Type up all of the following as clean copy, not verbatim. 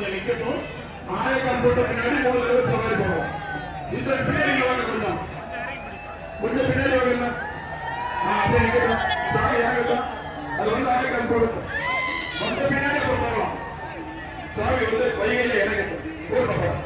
கொஞ்சம் நிக்கட்டும். நாயக்கன் போட்ட பின்னாடி 3 தடவை சவாரி போவோம். இந்த பின்னாடி வாங்க கொஞ்சம் பின்னாடி வாங்க. அப்படியே நிக்கட்டும். சாமி இறங்கட்டும். அது வந்து நாயக்கன் போடும். கொஞ்சம் பின்னாடி போகலாம். சாமி வந்து வைகையில இறங்கட்டும். போட்டோம்.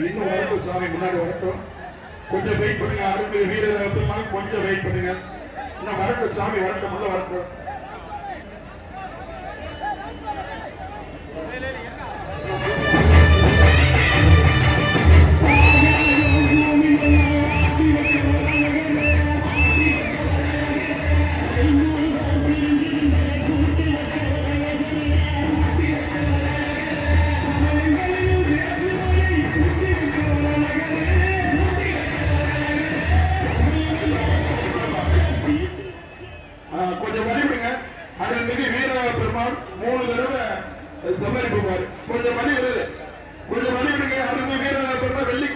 இன்னும் வரட்டும். சாமி முன்னாடி வரட்டும். கொஞ்சம் வெயிட் பண்ணுங்க. அருள் வீரர்கள் கொஞ்சம் வெயிட் பண்ணுங்க. இன்னும் வரட்டும். சாமி வரட்டும். உள்ள வரட்டும். கொஞ்சம் வழிவிடுங்க. அருள்மிகு வீர பெருமாள் 3 தடவை சவாரி போவார். கொஞ்சம் வழி விடுங்க. அருள்மிகு வீர பெருமாள் வெள்ளி